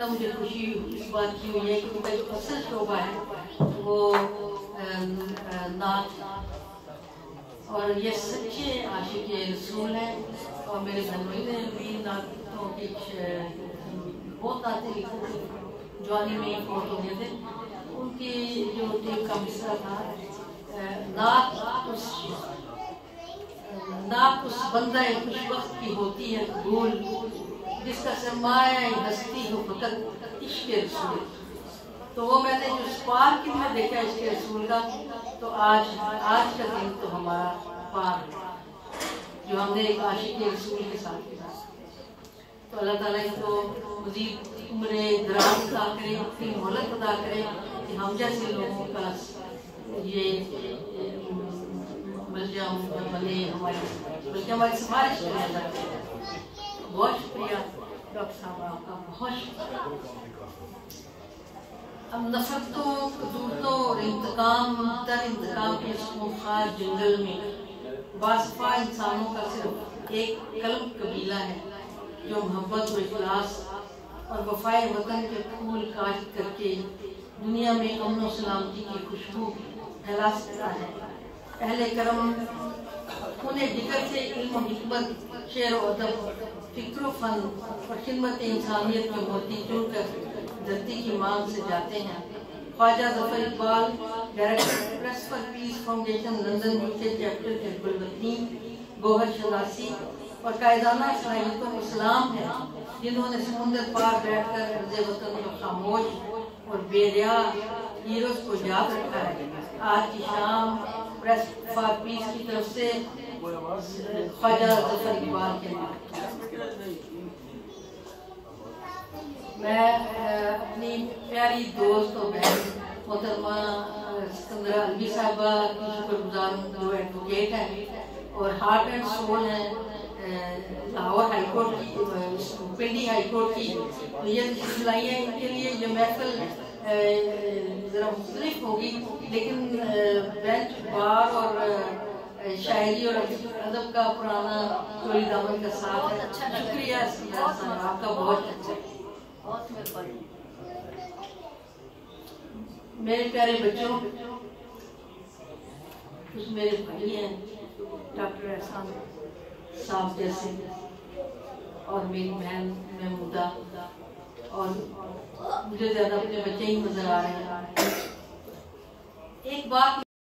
मुझे खुशी इस बात की हुई है कि उनका जो असल शोबा है वो नात और ये सच्चे आशिक रसूल हैं। और मेरे भाई ने भी नातों की बहुत नाते लिखे थे, जवानी में ही बहुत हो गए थे। उनकी जो टेप का मिसरा था, नात उस बंदा खुशबख्त की होती है कबूल, जिसका सरमाया हस्ती हो फकत इश्क रसूल। तो वो मैंने जो स्पार्क में देखा इश्क रसूल का, तो आज का दिन तो हमारा पार जो हमने एक आशिक रसूल के साथ किया। तो अल्लाह ताला इनको मज़ीद उम्र दराज अता करे, अपनी मोहलत अता करे कि हम जैसे लोगों का ये बने हमारे, बल्कि हमारी सिफारिश करें। बहुत शुक्रिया डॉक्टर साहब, आपका बहुत शुक्रिया। अब नफरतों, कदूरतों और इंतकाम के इस खूंखार जंगल में बासफा इंसानों का सिर्फ एक कल्ब कबीला है जो मोहब्बत और इखलास और वफाए वतन के फूल काश्त करके दुनिया में अमन और सलामती की खुशबू फैला सकता है। अहले करम उन्हें जिक्र से इल्म, हिकमत, शेर और अदब, फिक्र फन और खिदमत इंसानियत के मोती चुनकर धरती की मांग से जाते हैं। Khwaja Zafar Iqbal, director press for peace foundation London UK chapter के गुलबत्ती गोहर शनासी और कायदाना सलाहियतों को सलाम है, जिन्होंने समुंदर पार बैठकर अर्ज़े वतन को खामोश और बेरिया हीरोज को याद रखा है। आज की शाम प्रेस फॉर पीस की तरफ से ख्वाजा जफर इकबाल के मैं अपनी प्यारी दोस्त और बहन मोहतरमा सिकंदरा अलवी साहबा की शुक्रगुजार हूँ, जो एडवोकेट हैं और हार्ट एंड सोल हैं लाहौर हाई कोर्ट की, पिंडी हाई कोर्ट की। तो ये लाई है, इनके लिए ये महफिल ज़रा मुख्तलिफ होगी, लेकिन बेंच बार और शायरी और अदब का पुराना चोरी दामन का साथ है। अच्छा, शुक्रिया आपका, बहुत अच्छा, बहुत मेहरबानी। मेरे प्यारे बच्चों, कुछ मेरे भाई हैं डॉक्टर एहसान साहब जैसे, और मेरी बहन महमूदा, और मुझे ज्यादा अपने बच्चे ही नजर आ रहे हैं। एक बात